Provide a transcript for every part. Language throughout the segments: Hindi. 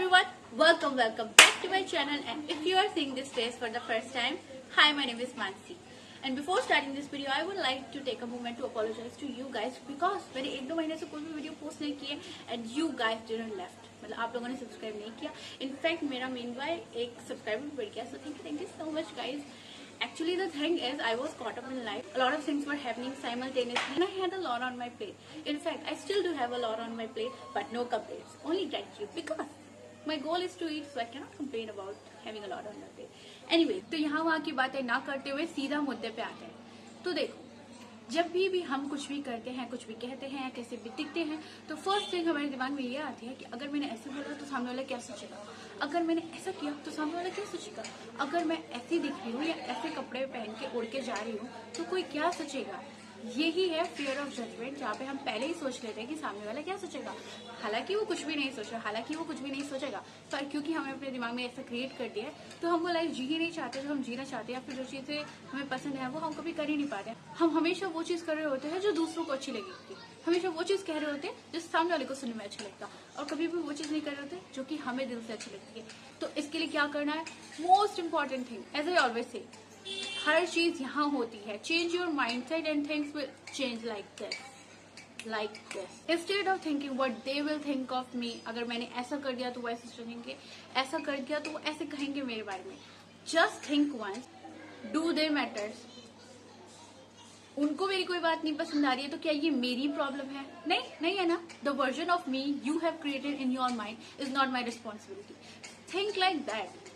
everyone, welcome back to my channel. And if you are seeing this face for the first time, hi, my name is Mansi. And before starting this video, I would like to take a moment to apologize to you guys because मैंने एक दो महीने से कोई भी वीडियो पोस्ट नहीं की है and you guys didn't left. मतलब आप लोगों ने सब्सक्राइब नहीं किया. In fact, मेरा मेन बाय एक सब्सक्राइबर बढ़ गया. So thank you so much guys. Actually, the thing is, I was caught up in life. A lot of things were happening simultaneously, and I had a lot on my plate. In fact, I still do have a lot on my plate, but no complaints. Only gratitude because my goal is to eat, so I cannot complain about having a lot on my plate. Anyway, तो यहाँ वहाँ की बातें ना करते हुए सीधा मुद्दे पे आते हैं. तो देखो, जब भी हम कुछ भी करते हैं, कुछ भी कहते हैं, कैसे भी दिखते हैं, तो फर्स्ट थिंग हमारे दिमाग में ये आती है कि अगर मैंने ऐसे बोला तो सामने वाला क्या सोचेगा, अगर मैंने ऐसा किया तो सामने वाला क्या सोचेगा, अगर मैं ऐसी दिख रही हूँ या ऐसे कपड़े पहन के उड़ के जा रही हूँ तो कोई क्या सोचेगा. यही है फियर ऑफ जजमेंट, जहाँ पे हम पहले ही सोच लेते हैं कि सामने वाला क्या सोचेगा. हालांकि वो कुछ भी नहीं सोच रहा, हालांकि वो कुछ भी नहीं सोचेगा, पर क्योंकि हमने अपने दिमाग में ऐसा क्रिएट कर दिया है तो हम वो लाइफ जी ही नहीं चाहते जो हम जीना चाहते हैं, या फिर जो चीजें हमें पसंद है वो हम कभी कर ही नहीं पाते. हम हमेशा वो चीज कर रहे होते हैं जो दूसरों को अच्छी लगेगी, हमेशा वो चीज कह रहे होते हैं जो सामने वाले को सुनने में अच्छा लगता, और कभी भी वो चीज नहीं कर रहे होते जो कि हमें दिल से अच्छी लगती है. तो इसके लिए क्या करना है, most important thing, as I always say, हर चीज यहाँ होती है. Change your mindset and things will change like this. Instead of thinking what they will think of me, अगर मैंने ऐसा कर दिया तो वो ऐसे सोचेंगे, ऐसा कर दिया तो वो ऐसे कहेंगे मेरे बारे में. Just think once, do they matters. उनको मेरी कोई बात नहीं पसंद आ रही है तो क्या ये मेरी प्रॉब्लम है? नहीं है ना. The version of me you have created in your mind is not my responsibility. Think like that.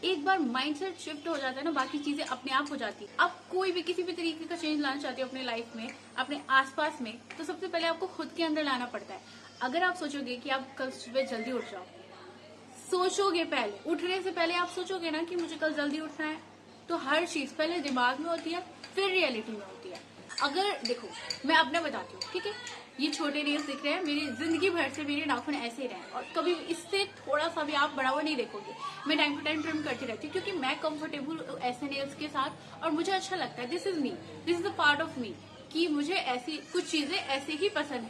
एक बार माइंडसेट शिफ्ट हो जाता है ना, बाकी चीजें अपने आप हो जाती है. आप कोई भी किसी भी तरीके का चेंज लाना चाहते हो अपने लाइफ में, अपने आसपास में, तो सबसे पहले आपको खुद के अंदर लाना पड़ता है. अगर आप सोचोगे कि आप कल सुबह जल्दी उठ जाओ, सोचोगे पहले, उठने से पहले आप सोचोगे ना कि मुझे कल जल्दी उठना है, तो हर चीज पहले दिमाग में होती है फिर रियलिटी में होती है. अगर देखो, मैं अपना बताती हूँ, ठीक है, ये छोटे नेल्स दिख रहे हैं, मेरी जिंदगी भर से मेरे नाखून ऐसे ही रहे और कभी इससे थोड़ा सा भी आप बड़ा हुआ नहीं देखोगे. मैं टाइम टू टाइम ट्रिम करती रहती हूँ क्योंकि मैं कंफर्टेबल ऐसे नेल्स के साथ और मुझे अच्छा लगता है. This is me, this is a part of me कि मुझे ऐसी कुछ चीजें ऐसे ही पसंद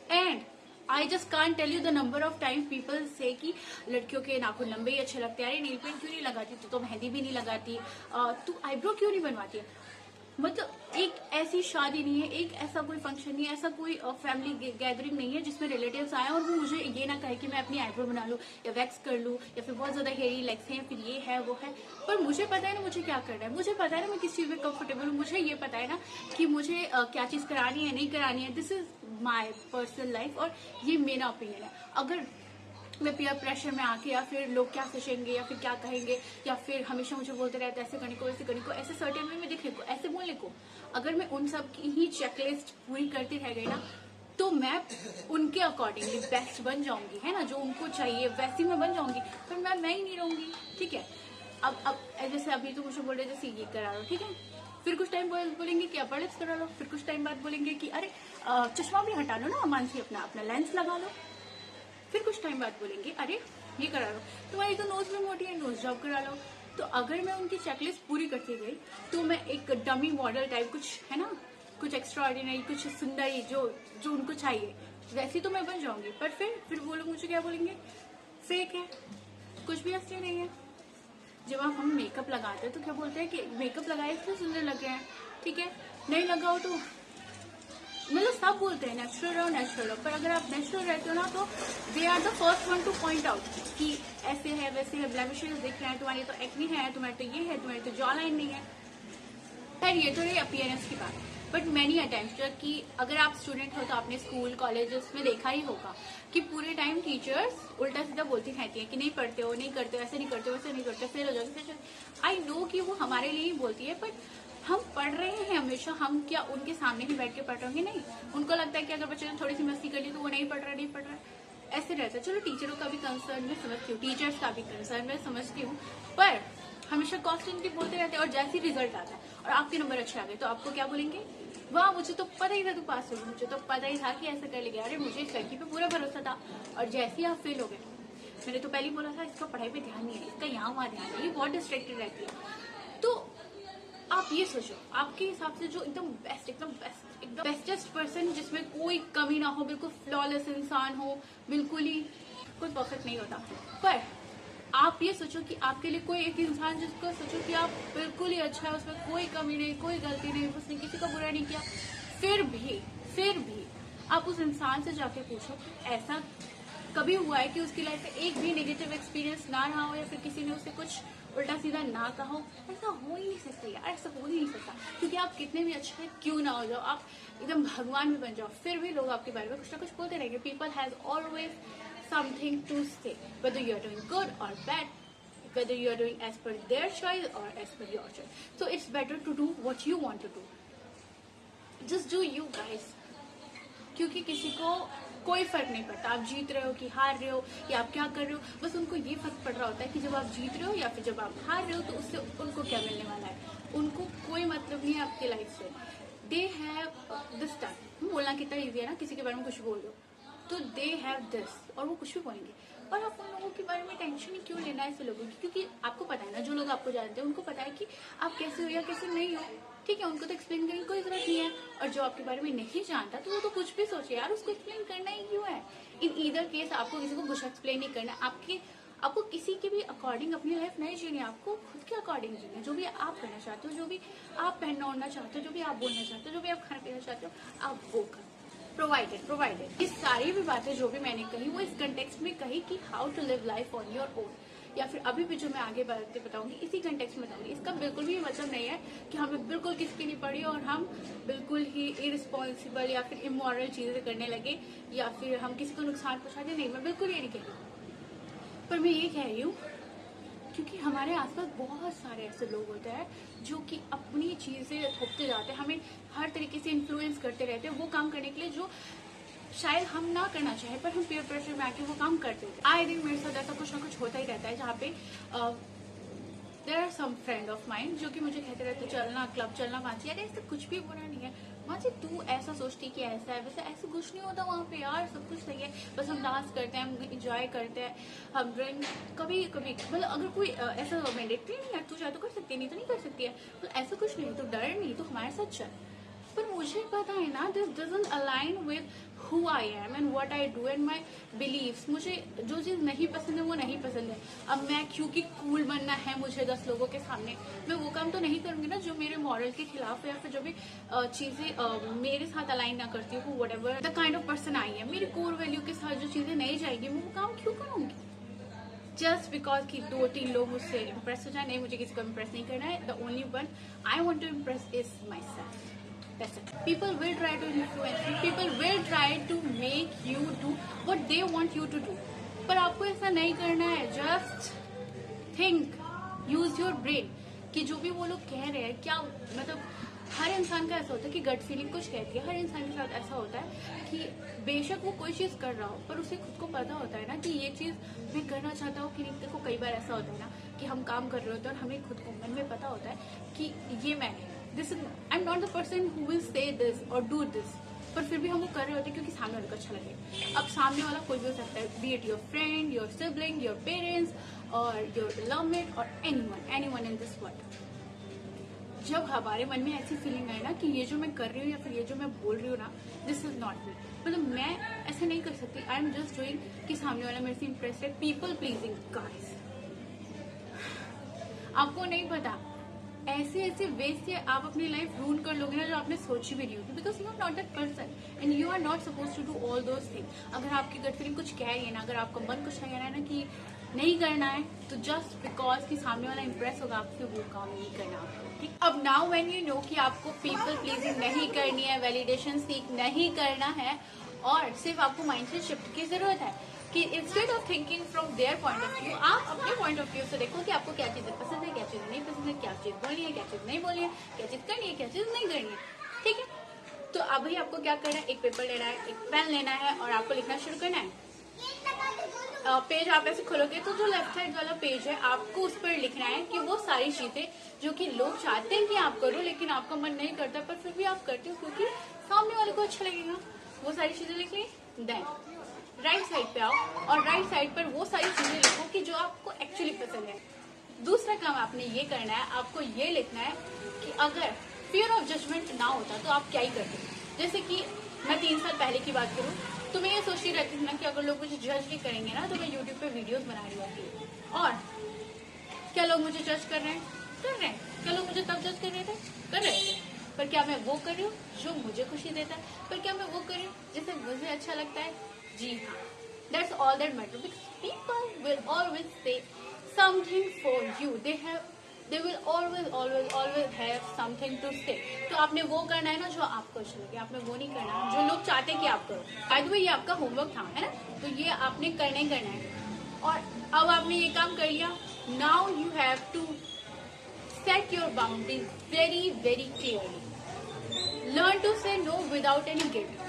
है. And I just can't tell you the number of times people say कि लड़कियों के नाखून लंबे ही अच्छे लगते हैं, अरे नेल पेंट क्यों नहीं लगाती, तो मेहंदी भी नहीं लगाती, तू आईब्रो क्यों नहीं बनवाती है. मतलब एक ऐसी शादी नहीं है, एक ऐसा कोई फंक्शन नहीं है, ऐसा कोई फैमिली गैदरिंग नहीं है जिसमें रिलेटिव्स आए और वो मुझे ये ना कहे कि मैं अपनी आईब्रो बना लूं या वैक्स कर लूं या फिर बहुत ज्यादा हेयरी लेग्स हैं, फिर ये है वो है. पर मुझे पता है ना मुझे क्या करना है, मुझे पता है ना मैं किस चीज में कंफर्टेबल हूँ, मुझे ये पता है ना कि मुझे क्या चीज करानी है नहीं करानी है. This is my personal life और ये मेरा ओपिनियन है. अगर मैं पीयर प्रेशर में आके या फिर लोग क्या सोचेंगे या फिर क्या कहेंगे या फिर हमेशा मुझे बोलते रहते हैं ऐसे करने को वैसे करने को, ऐसे सर्टेन वे में दिखने को, ऐसे बोलने को, अगर मैं उन सब की ही चेकलिस्ट पूरी करती रह गई ना तो मैं उनके अकॉर्डिंगली बेस्ट बन जाऊंगी, है ना, जो उनको चाहिए वैसी मैं बन जाऊंगी, पर मैं ही नहीं रहूंगी. ठीक है, अब जैसे अभी तो मुझे बोल रहे जैसे ये करा लो, ठीक है, फिर कुछ टाइम बोलेंगे कि अपर लिप्स करा लो, फिर कुछ टाइम बाद बोलेंगे कि अरे चश्मा भी हटा लो ना मानसी, अपना लेंस लगा लो. फिर कुछ टाइम बाद बोलेंगे अरे ये करा लो, तुम्हारी तो नोज में मोटी है, नोज जॉब करा लो. तो अगर मैं उनकी चेकलिस्ट पूरी करती गई तो मैं एक डमी मॉडल टाइप कुछ है ना, कुछ एक्स्ट्रा ऑर्डिनरी, कुछ सुंदरी जो उनको चाहिए वैसी तो मैं बन जाऊंगी. पर फिर वो लोग मुझे क्या बोलेंगे, फेक है, कुछ भी असली नहीं है. जब हम मेकअप लगाते हैं तो क्या बोलते हैं कि मेकअप लगाए इसलिए सुंदर लग रहे हैं, ठीक है, नहीं लगाओ तो मतलब सब बोलते हैं नेचुरल रहो, पर अगर आप नेचुरल रहते हो ना तो they are the first one to point out कि ऐसे है वैसे है, ब्लेमिशेस दिख रहे हैं, तुम्हारी तो एक्ने है, तुम्हारी तो ये है, तुम्हारी तो जॉ लाइन नहीं है. खैर ये तो रही अपीयरेंस की बात. बट मैनी अटेम्प्ट कि अगर आप स्टूडेंट हो तो आपने स्कूल कॉलेजेस में देखा ही होगा कि पूरे टाइम टीचर्स उल्टा सीधा बोलती रहती है कि नहीं पढ़ते हो, नहीं करते हो, ऐसे नहीं करते हो, वैसे नहीं करते, फेल हो जाओगे. आई नो कि वो हमारे लिए ही बोलती है, बट हम पढ़ रहे हैं हमेशा, हम क्या उनके सामने ही बैठ के पढ़ रहे होंगे? नहीं. उनको लगता है कि अगर बच्चे ने थोड़ी सी मस्ती कर ली तो वो नहीं पढ़ रहा, ऐसे रहता है. चलो टीचरों का भी कंसर्न मैं समझती हूँ, टीचर्स का भी कंसर्न मैं समझती हूँ, पर हमेशा कॉन्स्टेंटली बोलते रहते हैं. और जैसे ही रिजल्ट आता है और आपके नंबर अच्छे आ गए तो आपको क्या बोलेंगे, वाह मुझे तो पता ही था तू पास होगी, मुझे तो पता ही था कि ऐसा कर लेगा, अरे मुझे इस लड़की पे पूरा भरोसा था. और जैसे ही आप फेल हो गए, मैंने तो पहले ही बोला था इसका पढ़ाई पे ध्यान नहीं है, इसका यहाँ वहाँ ध्यान है, ये बहुत डिस्ट्रैक्टेड रहती है. तो आप ये सोचो आपके हिसाब से जो एकदम बेस्टेस्ट पर्सन जिसमें कोई कमी ना हो, बिल्कुल फ्लॉलेस इंसान हो, बिल्कुल ही कोई परफेक्ट नहीं होता, पर आप ये सोचो कि आपके लिए कोई एक इंसान जिसको सोचो कि आप बिल्कुल ही अच्छा है, उसमें कोई कमी नहीं, कोई गलती नहीं, उसने किसी का बुरा नहीं किया, फिर भी आप उस इंसान से जाके पूछो ऐसा कभी हुआ है कि उसकी लाइफ में एक भी नेगेटिव एक्सपीरियंस ना रहा हो या फिर किसी ने उसे कुछ उल्टा सीधा ना कहा हो? ऐसा हो ही नहीं सकता यार, ऐसा हो ही नहीं सकता। क्योंकि आप कितने भी अच्छे हैं क्यों ना हो जाओ, आप एकदम भगवान भी बन जाओ, फिर भी लोग आपके बारे में कुछ ना कुछ बोलते रहेंगे। People has always something to say, whether you are doing good or bad, whether you are doing as per their choice or as per your choice. So it's better to do what you want to do. Just do you guys. क्योंकि किसी को कोई फर्क नहीं पड़ता आप जीत रहे हो कि हार रहे हो या आप क्या कर रहे हो, बस उनको ये फर्क पड़ रहा होता है कि जब आप जीत रहे हो या फिर जब आप हार रहे हो तो उससे उनको क्या मिलने वाला है। उनको कोई मतलब नहीं है आपकी लाइफ से। दे हैव दिस टाइम, बोलना कितना ईजी है ना, किसी के बारे में कुछ बोल दो तो दे हैव दिस, और वो कुछ भी बोलेंगे। और आप उन लोगों के बारे में टेंशन ही क्यों लेना है ऐसे लोगों की? क्योंकि आपको पता है ना, जो लोग आपको जानते हैं उनको पता है कि आप कैसे हो या कैसे नहीं हो, ठीक है, उनको तो एक्सप्लेन करने की कोई जरूरत नहीं है। और जो आपके बारे में नहीं जानता तो वो तो कुछ भी सोचे यार, उसको एक्सप्लेन करना ही क्यों है। इन ईदर केस आपको किसी को कुछ एक्सप्लेन नहीं करना, आपको किसी के भी अकॉर्डिंग अपनी लाइफ नहीं जीनी, आपको खुद के अकॉर्डिंग जीनी। जो भी आप करना चाहते हो, जो भी आप पहनना ओढ़ना चाहते हो, जो भी आप बोलना चाहते हो, जो भी आप खाना पीना चाहते हो, आप वो करो। प्रोवाइडेड ये सारी भी बातें जो भी मैंने कही वो इस कंटेक्स्ट में कही कि how to live life on your own, या फिर अभी भी जो मैं आगे बातें बताऊंगी इसी कंटेक्स्ट में बताऊंगी। इसका बिल्कुल भी मतलब नहीं है कि हमें बिल्कुल किसकी नहीं पड़ी और हम बिल्कुल ही इरिस्पॉन्सिबल या फिर इमोरल चीजें करने लगे या फिर हम किसी को नुकसान पहुंचा दे। नहीं, मैं बिल्कुल ये नहीं कह रही, पर मैं ये कह रही हूँ क्योंकि हमारे आसपास बहुत सारे ऐसे लोग होते हैं जो कि अपनी चीजें थोपते जाते हैं, हमें हर तरीके से इन्फ्लुएंस करते रहते हैं वो काम करने के लिए जो शायद हम ना करना चाहे, पर हम पीयर प्रेशर में आके वो काम करते हैं। आई थिंक मेरे साथ ऐसा कुछ ना कुछ होता ही रहता है जहाँ पे there are some friend of mind जो कि मुझे कहते रहते चलना क्लब चलना माची, अरे ऐसा कुछ भी बुरा नहीं है माची, तू ऐसा सोचती कि ऐसा है वैसे, ऐसा कुछ नहीं होता वहाँ पे यार, सब कुछ सही है। बस हम डांस करते हैं, हम इंजॉय करते हैं, हम ड्रिंक कभी कभी, मतलब अगर कोई ऐसा मैंडेटरी नहीं है, तू चाहे तो कर सकती है नहीं तो नहीं कर सकती है, तो ऐसा कुछ नहीं, तो डर नहीं, तो हमारे साथ चल। पर मुझे पता है ना, this doesn't align with who I am and what I do and my beliefs. मुझे जो चीज़ नहीं पसंद है वो नहीं पसंद है। अब मैं क्योंकि कूल बनना है मुझे 10 लोगों के सामने, मैं वो काम तो नहीं करूंगी ना जो मेरे मॉरल के खिलाफ है या फिर जो भी चीज़ें मेरे साथ अलाइन ना करती हूँ, what ever the kind of person I है, मेरी कोर वैल्यू के साथ जो चीज़ें नहीं जाएगी मैं वो काम क्यों करूँगी जस्ट बिकॉज कि 2-3 लोग मुझसे इम्प्रेस हो जाए। नहीं, मुझे किसी को इम्प्रेस नहीं करना है। The only one I want to impress is myself. That's it. People will try to influence you. People will try to make you do what they want you to do. पर आपको ऐसा नहीं करना है। Just think, use your brain. कि जो भी वो लोग कह रहे हैं, क्या मतलब हर इंसान का ऐसा होता है कि गट फीलिंग कुछ कहती है। हर इंसान के साथ ऐसा होता है कि बेशक वो कोई चीज कर रहा हो पर उसे खुद को पता होता है ना कि ये चीज मैं करना चाहता हूँ कि नहीं। देखो कई बार ऐसा होता है ना कि हम काम कर रहे होते हैं और हमें खुद को मन में पता होता है कि ये मैंने this is I am not the person who will say this और डू दिस, पर फिर भी हम वो कर रहे होते हैं क्योंकि सामने वाले को अच्छा लगे। अब सामने वाला कोई भी हो सकता है, B it your friend, your sibling, your parents और योर लवमेट और एनीवन इन दिस वर्ल्ड। जब हमारे मन में ऐसी फीलिंग आए ना कि ये जो मैं कर रही हूँ या फिर ये जो मैं बोल रही हूँ ना, दिस इज नॉट मी, मतलब मैं ऐसा नहीं कर सकती। आई एम जस्ट डूइंग कि सामने वाला मेरे से इंप्रेस्ड है। पीपल प्लीजिंग गाइस, आपको नहीं पता ऐसे ऐसे वे से आप अपनी लाइफ रून कर लोगे ना जो आपने सोची भी नहीं होगी, because you are not that person and you are not suppose to do all those things. अगर आपकी गट फीलिंग कुछ कह रही है ना, अगर आपका मन कुछ कह रहा है ना कि नहीं करना है, तो जस्ट बिकॉज कि सामने वाला इंप्रेस होगा आपसे, वो काम नहीं करना आपको, ठीक। अब नाउ व्हेन यू नो कि आपको पीपल प्लीजिंग नहीं करनी है, वैलिडेशन सीख नहीं करना है और सिर्फ आपको माइंडसेट शिफ्ट की जरूरत है कि instead of thinking from their point of view, आप अपने पॉइंट ऑफ व्यू से देखो कि आपको क्या चीजें पसंद है, क्या चीजें नहीं पसंद है, क्या चीज बोलनी है, क्या चीज नहीं बोलनी है, क्या चीज करनी है, क्या चीज नहीं करनी है, ठीक है। तो अभी आपको क्या करना है, एक पेपर लेना है, एक पेन लेना है और आपको लिखना शुरू करना है। पेज आप ऐसे खोलोगे तो जो लेफ्ट साइड वाला पेज है आपको उस पर लिखना है कि वो सारी चीजें जो कि लोग चाहते हैं कि आप करो लेकिन आपका मन नहीं करता पर फिर भी आप करते हो क्योंकि सामने वाले को अच्छा लगेगा, वो सारी चीजें लिख ली। देन राइट साइड पे आओ और राइट साइड पर वो सारी चीजें लिखो कि जो आपको एक्चुअली पसंद है। दूसरा काम आपने ये करना है, आपको ये लिखना है कि अगर फियर ऑफ जजमेंट ना होता तो आप क्या ही करते। जैसे कि मैं 3 साल पहले की बात करूं तो मैं ये सोचती रहती थी ना कि अगर लोग मुझे जज नहीं करेंगे ना तो मैं यूट्यूब पे वीडियोस बना रही होती। और क्या लोग मुझे जज कर रहे हैं? कर रहे हैं। क्या लोग मुझे तब जज कर रहे थे? कर रहे थे। पर क्या मैं वो कर रही हूँ जो मुझे खुशी देता है? पर क्या मैं वो कर रही हूँ जिससे मुझे अच्छा लगता है? जी हाँ, that's all that matter, because people will always say something for you. They will always have something to say. तो आपने वो करना है ना जो आपको अच्छा लगे, आपने वो नहीं करना जो लोग चाहते हैं कि आप करो। बाय द वे ये आपका होमवर्क था, है ना? तो ये आपने करना ही करना है। और अब आपने ये काम कर लिया, now you have to set your boundaries very very clearly. Learn to say no without any guilt.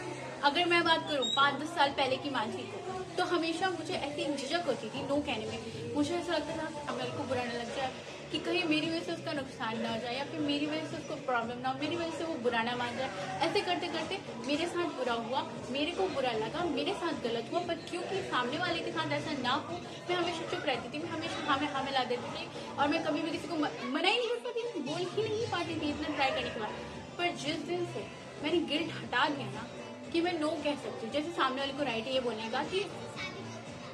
अगर मैं बात करूँ 5-10 साल पहले की मानसी को, तो हमेशा मुझे ऐसी झिझक होती थी नो कहने में। मुझे ऐसा लगता था कि मेरे को बुरा ना लग जाए, कि कहीं मेरी वजह से उसका नुकसान ना हो जाए, या फिर मेरी वजह से उसको प्रॉब्लम ना हो, मेरी वजह से वो बुरा ना मान जाए। ऐसे करते करते मेरे साथ बुरा हुआ, मेरे को बुरा लगा, मेरे साथ गलत हुआ, पर क्योंकि सामने वाले के साथ ऐसा ना हो, मैं हमेशा चुप रहती थी, मैं हमेशा हाँ में ला देती थी, और मैं कभी भी किसी को मना ही नहीं कर पाती थी, बोल ही नहीं पाती थी इतना ट्राई करने के बाद। पर जिस दिन से मैंने गिल्ट हटा दिया ना कि मैं नो कह सकती हूँ, जैसे सामने वाले को राइट है ये बोलने का कि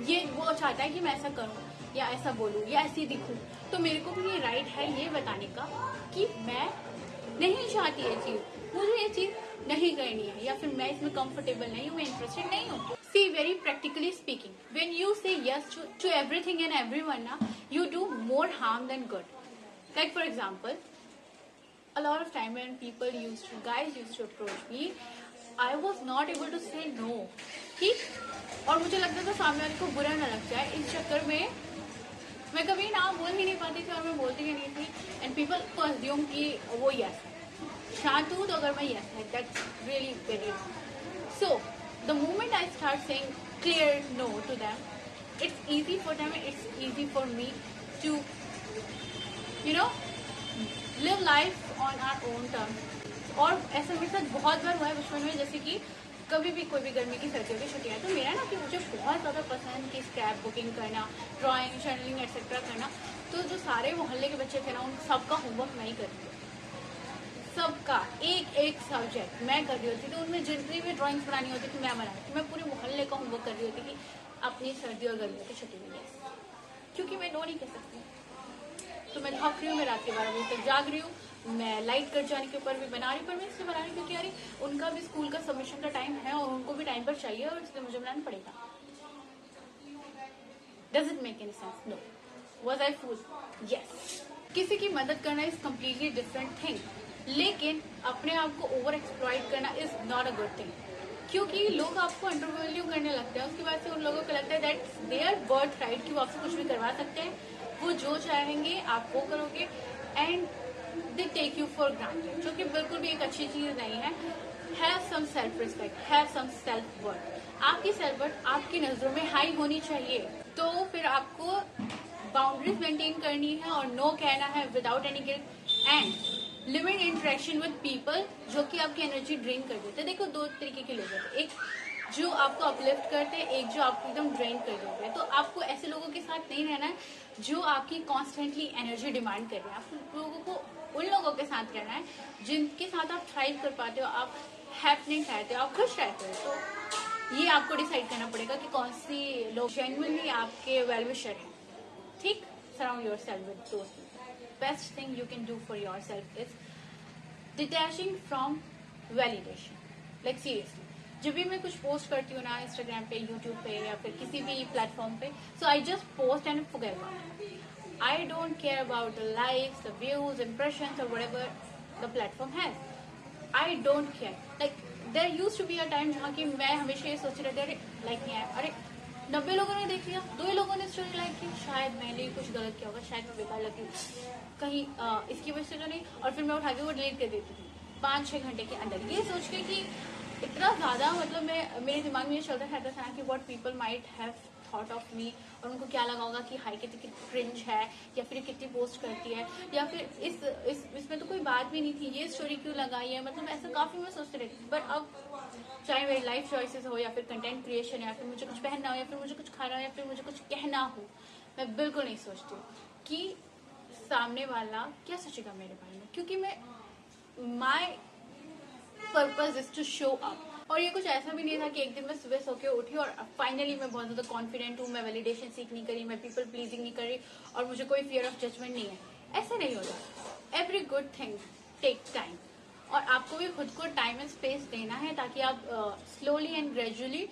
ये वो चाहता है कि मैं ऐसा करूँ या ऐसा बोलूँ या ऐसी दिखूँ, तो मेरे को भी ये राइट है ये बताने का कि मैं नहीं चाहती ये चीज़, मुझे ये चीज़ नहीं करनी है, या फिर मैं इसमें कंफर्टेबल नहीं हूँ, मैं इंटरेस्टेड नहीं हूँ। See very practically speaking, when you say yes to everything and everyone ना, you do more harm than good. Like for example, a lot of time when guys used to approach me, I was not able to say no. ठीक? और मुझे लगता था सामने वाले को बुरा ना लग जाए, इस चक्कर में मैं कभी ना बोल ही नहीं पाती थी और मैं बोलती ही नहीं थी, एंड पीपल को अज्यूम कि वो यस है। शांत हूँ तो अगर मैं यस है, that's really very. So the moment I start saying clear no to them, it's easy for them, it's easy for me to live life on our own terms. और ऐसा मेरे साथ बहुत बार हुआ है बचपन में, जैसे कि कभी भी कोई भी गर्मी की सर्दियों की छुट्टियां, तो मेरा ना कि मुझे बहुत ज़्यादा पसंद कि स्क्रैप बुकिंग करना, ड्राइंग जर्नलिंग एक्सेट्रा करना। तो जो सारे मोहल्ले के बच्चे थे ना, उन सबका होमवर्क मैं ही करती थी, सबका एक एक सब्जेक्ट मैं कर रही होती थी। उनमें जितनी भी ड्राइंग्स बनानी होती थी मैं बना रही थी, मैं पूरे मोहल्ले का होमवर्क कर रही होती थी अपनी सर्दी और गर्मियों की छुट्टी में, क्योंकि मैं नो नहीं कह सकती। तो मैं थक रही हूँ, मैं रात के 12 बजे तक जाग रही हूँ, मैं लाइट कट जाने के ऊपर भी बना रही, पर मैं इसलिए बना रही क्योंकि अरे उनका भी स्कूल का सबमिशन का टाइम है और उनको भी टाइम पर चाहिए, और इसलिए मुझे बनाना पड़ेगा। Does it make any sense? No. Was I fool? Yes. किसी की मदद करना इज कम्प्लीटली डिफरेंट थिंग, लेकिन अपने आप को ओवर एक्सप्लॉइट करना is not a good thing, क्योंकि लोग आपको अंडरवैल्यू करने लगते हैं। उसके बाद से उन लोगों को लगता है दैट देयर बर्थ राइट कि वो आपसे कुछ भी करवा सकते हैं, वो जो चाहेंगे आप वो करोगे, and they take you for granted, जो कि बिल्कुल भी एक अच्छी चीज नहीं है। Have some self respect, have some self worth. आपकी सेल्फ वर्थ आपकी नजरों में हाई होनी चाहिए। तो फिर आपको बाउंड्रीज मेंटेन करनी है और नो कहना है without any guilt, and limit interaction with people जो कि आपकी एनर्जी ड्रेन कर देते हैं। देखो दो तरीके के लोग होते हैं, एक जो आपको अपलिफ्ट करते हैं, एक जो आपको एकदम ड्रेन कर देते हैं। तो आपको ऐसे लोगों के साथ नहीं रहना है जो आपकी कॉन्स्टेंटली एनर्जी डिमांड कर रहे हैं। आप लोगों को उन लोगों के साथ रहना है जिनके साथ आप थ्राइव कर पाते हो, आप हैपनिंग रहते हो, आप खुश रहते हो। तो ये आपको डिसाइड करना पड़ेगा कि कौन सी लोग जेन्युइनली आपके वेल विशर हैं। ठीक? Surround your self with those people. Best thing you can do for your self is detaching from validation. Like seriously, जब भी मैं कुछ पोस्ट करती हूँ ना इंस्टाग्राम पे, यूट्यूब पे या फिर किसी भी प्लेटफॉर्म पे, so I just post and forget about it. I don't care about the likes, the views, impressions, or whatever the platform has. I don't care. Like there used to be a time जहाँ की मैं हमेशा ये सोच रही थी अरे लाइक नहीं आया, अरे 90 लोगों ने देख लिया, 2 लोगों ने स्टोरी लाइक की, शायद मैंने कुछ गलत किया होगा, शायद मैं बेकार लगी कहीं इसकी वजह से तो नहीं, और फिर मैं उठा के वो डिलीट कर देती थी 5-6 घंटे के अंदर, ये सोच के कि इतना ज्यादा मतलब मेरे दिमाग में ये चलता रहता था कि what people might have thought of me, और उनको क्या लगा होगा कि हाई कितनी क्रिंज है, या फिर कितनी पोस्ट करती है, या फिर इसमें तो कोई बात भी नहीं थी, ये स्टोरी क्यों लगाई है, मतलब ऐसा काफी मैं सोचती रहती थी। पर अब चाहे मेरी लाइफ चॉइसेस हो, या फिर कंटेंट क्रिएशन, या फिर मुझे कुछ पहनना हो, या फिर मुझे कुछ खाना हो, या फिर मुझे कुछ कहना हो, मैं बिल्कुल नहीं सोचती कि सामने वाला क्या सोचेगा मेरे बारे में, क्योंकि मैं my purpose is to show up. और ये कुछ ऐसा भी नहीं था कि एक दिन मैं सुबह सो के उठी और फाइनली मैं बहुत ज्यादा कॉन्फिडेंट हूँ, मैं वैलिडेशन सीख नहीं करी, मैं पीपल प्लीजिंग नहीं करी और मुझे कोई फियर ऑफ जजमेंट नहीं है। ऐसा नहीं होता। Every good thing take time, और आपको भी खुद को टाइम एंड स्पेस देना है ताकि आप स्लोली एंड ग्रेजुअली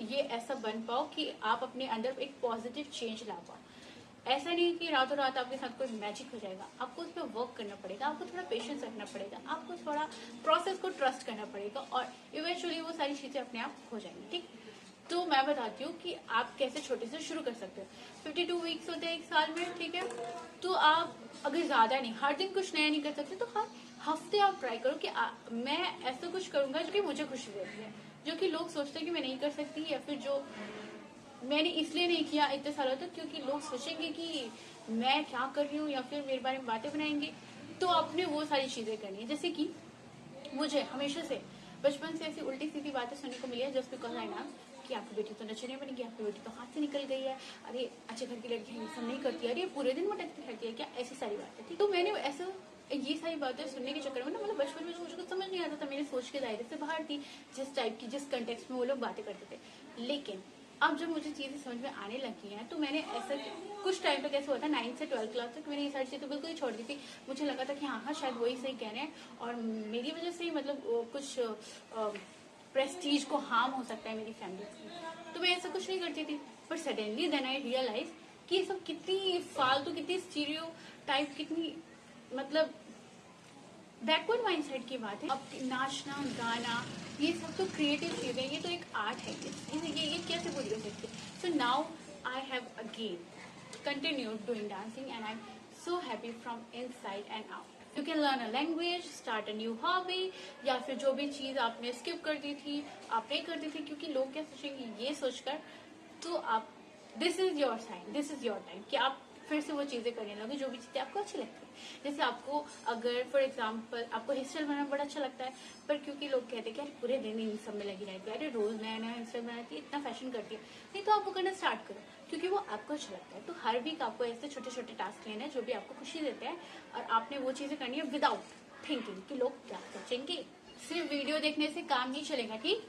ये ऐसा बन पाओ कि आप अपने अंदर एक पॉजिटिव चेंज ला पाओ। ऐसा नहीं कि रातों रात आपके साथ कोई मैजिक हो जाएगा, आपको उस पर वर्क करना पड़ेगा, आपको थोड़ा पेशेंस रखना पड़ेगा, आपको थोड़ा प्रोसेस को ट्रस्ट करना पड़ेगा और इवेंचुअली वो सारी चीजें अपने आप हो जाएंगी। ठीक, तो मैं बताती हूँ कि आप कैसे छोटे से शुरू कर सकते हो। 52 वीक्स होते हैं एक साल में, ठीक है। तो आप अगर ज्यादा नहीं, हर दिन कुछ नया नहीं कर सकते, तो हर हफ्ते आप ट्राई करो कि मैं ऐसा कुछ करूंगा जो कि मुझे खुशी देती है, जो कि लोग सोचते हैं कि मैं नहीं कर सकती, या फिर जो मैंने इसलिए नहीं किया इतने सालों तक क्योंकि लोग सोचेंगे कि मैं क्या कर रही हूँ या फिर मेरे बारे में बातें बनाएंगे। तो आपने वो सारी चीजें करनी है। जैसे कि मुझे हमेशा से बचपन से ऐसी उल्टी सीधी बातें सुनने को मिली है, जस्ट बिकॉज आई नाम कि आपकी बेटी तो नचने बनेगी, आपकी बेटी तो हाथ से निकल गई है, अरे अच्छे घर की लड़की ये सब नहीं करती, अरे पूरे दिन मटकती रहती है क्या, ऐसी सारी बातें। ठीक, तो मैंने ऐसा ये सारी बातें सुनने के चक्कर में ना, मतलब बचपन में तो मुझे कुछ समझ नहीं आता था, मेरी सोच के दायरे से बाहर थी जिस टाइप की, जिस कंटेक्स्ट में वो लोग बातें करते थे। लेकिन अब जब मुझे चीजें समझ में आने लगी हैं तो मैंने ऐसा कुछ टाइम तक ऐसा हुआ था, 9 से 12 क्लास तक मैंने ये सारी चीजें बिल्कुल ही छोड़ दी थी। मुझे लगा था कि हाँ शायद वही सही कह रहे हैं और मेरी वजह से ही मतलब कुछ प्रेस्टीज को हार्म हो सकता है मेरी फैमिली की, तो मैं ऐसा कुछ नहीं करती थी। पर सडनली देन आई रियलाइज कि ये सब कितनी फालतू, कितनी स्टीरियो टाइप, कितनी मतलब बैकवर्ड माइंडसेट की बात है। अब नाचना गाना ये सब तो क्रिएटिव चीजें, ये तो एक आर्ट है, ये कैसे बुरी हो सकती है। So now I have again continued doing dancing and I am so happy from inside and out. You can learn a language, start a new hobby, या फिर जो भी चीज आपने स्किप कर दी थी आप नहीं करती थी क्योंकि लोग क्या सोचेंगे ये सोचकर, तो आप this is your sign, this is your time कि आप फिर से वो चीजें करने लगे जो भी चीजें आपको अच्छी लगती है। जैसे आपको अगर फॉर एग्जाम्पल आपको हेयर स्टाइल बनाना बड़ा अच्छा लगता है, पर क्योंकि लोग कहते हैं कि अरे पूरे दिन इन सब में लगी रहती है, अरे रोज नया नया हेयर स्टाइल बनाती है, इतना फैशन करती है, नहीं तो आप वो करना स्टार्ट करो क्योंकि वो आपको अच्छा लगता है। तो हर वीक आपको ऐसे छोटे छोटे टास्क लेने हैं जो भी आपको खुशी देते हैं और आपने वो चीजें करनी है विदाउट थिंकिंग कि लोग क्या सोचेंगे। सिर्फ वीडियो देखने से काम नहीं चलेगा, ठीक,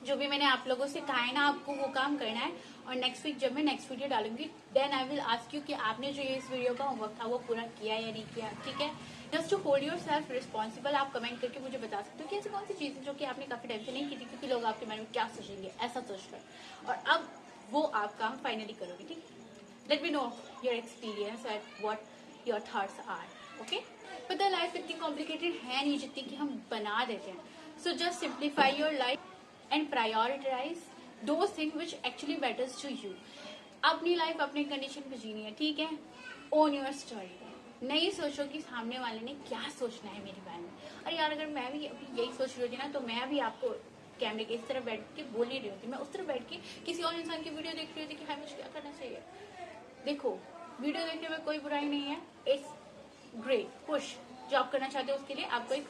जो भी मैंने आप लोगों से कहा है ना आपको वो काम करना है। और नेक्स्ट वीक जब मैं नेक्स्ट वीडियो डालूंगी then I will ask you कि आपने जो ये इस वीडियो का होमवर्क था वो पूरा किया या नहीं किया, ठीक है। Just to hold yourself responsible, आप कमेंट करके मुझे बता सकते हो कि ऐसी कौन सी चीजें जो कि आपने काफी टाइम से नहीं की थी क्योंकि लोग आपके बारे में क्या सोचेंगे ऐसा सोचकर, और अब वो आप काम फाइनली करोगे, ठीक। Let me know your experience and what your thoughts are, okay. पता लाइफ इतनी कॉम्प्लिकेटेड है नहीं जितनी कि हम बना देते हैं। So just simplify your life and prioritize those things which actually matters to you। अपनी लाइफ अपने कंडीशन पे जीनी है, ठीक है। ओन योर स्टोरी, नहीं सोचो कि सामने वाले ने क्या सोचना है मेरे बारे में। अरे यार अगर मैं भी अभी यही सोच रही होती ना तो मैं भी आपको कैमरे के इस तरफ बैठ के बोल नहीं रही होती, मैं उस तरफ बैठ के किसी और इंसान की वीडियो देख रही होती कि हाँ मुझे क्या करना चाहिए। देखो वीडियो देखने में कोई बुराई नहीं है, इट्स ग्रेट पुश, जो आप करना चाहते हो उसके लिए आपको एक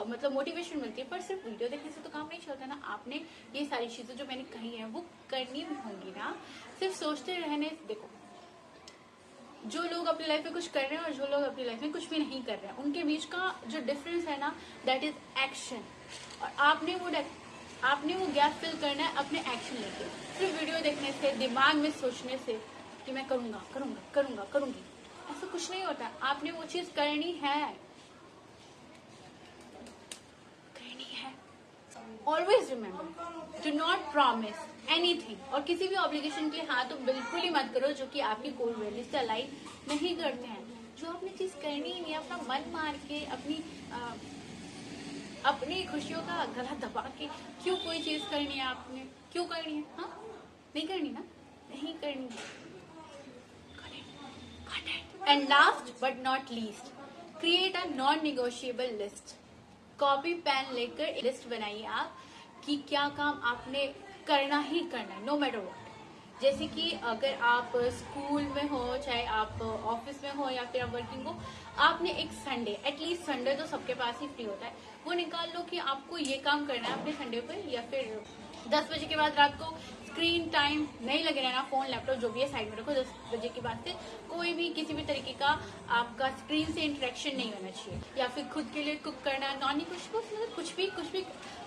मतलब मोटिवेशन मिलती है, पर सिर्फ वीडियो देखने से तो काम नहीं चलता ना। आपने ये सारी चीजें जो मैंने कही है वो करनी होंगी ना, सिर्फ सोचते रहने। देखो जो लोग अपनी लाइफ में कुछ कर रहे हैं और जो लोग अपनी लाइफ में कुछ भी नहीं कर रहे हैं उनके बीच का जो डिफरेंस है ना दैट इज एक्शन। और आपने वो गैप फिल करना है अपने एक्शन लेके, सिर्फ वीडियो देखने से, दिमाग में सोचने से कि मैं करूंगा करूंगा करूंगा करूंगी, ऐसा कुछ नहीं होता। आपने वो चीज करनी है। Always remember do not promise anything, और किसी भी ऑब्लिगेशन के लिए हाँ तो बिल्कुल ही मत करो जो कि आपकी कोर वैल्यू से अलाइन नहीं करते हैं। जो आपने चीज करनी ही नहीं, अपना मन मार के अपनी खुशियों का गला दबा के क्यों कोई चीज करनी है आपने, क्यों करनी है, हाँ नहीं करनी ना, नहीं करनी। And last but not least, create a non negotiable list. Copy pen लेकर लिस्ट बनाइए आप कि क्या काम आपने करना ही करना है, नो मैटर व्हाट। जैसे कि अगर आप स्कूल में हो, चाहे आप ऑफिस में हो या फिर आप वर्किंग हो, आपने एक संडे, एटलीस्ट संडे तो सबके पास ही फ्री होता है, वो निकाल लो कि आपको ये काम करना है अपने संडे पे, या फिर 10 बजे के बाद रात को स्क्रीन टाइम नहीं लगे रहना, फोन लैपटॉप जो भी है साइड में रखो। 10 बजे के बाद से कोई भी किसी भी तरीके का आपका स्क्रीन से इंटरेक्शन नहीं होना चाहिए, या फिर खुद के लिए कुक करना, नॉन कुछ मतलब कुछ भी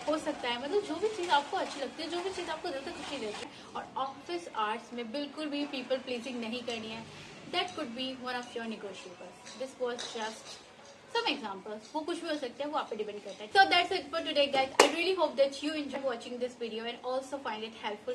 हो सकता है, मतलब जो भी चीज़ आपको अच्छी लगती है, जो भी चीज़ आपको दिल से खुशी देती है, और ऑफिस आवर्स में बिल्कुल भी पीपल प्लीजिंग नहीं करनी है. That could be one of your negotiables. This was just some examples. वो कुछ भी हो सकता है, वो आप पे डिपेंड करता है. So that's it for today, guys. I really hope that you enjoy watching this video and also find it helpful.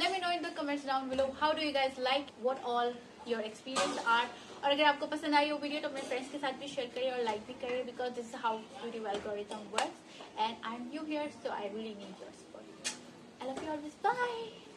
Let me know in the comments down below how do you guys like, what all your experience are. और अगर आपको पसंद आई वो वीडियो तो अपने फ्रेंड्स के साथ भी शेयर करिए और लाइक भी करिए, because this is how YouTube algorithm works and I'm new here, so I really need your support. I love you always. Bye.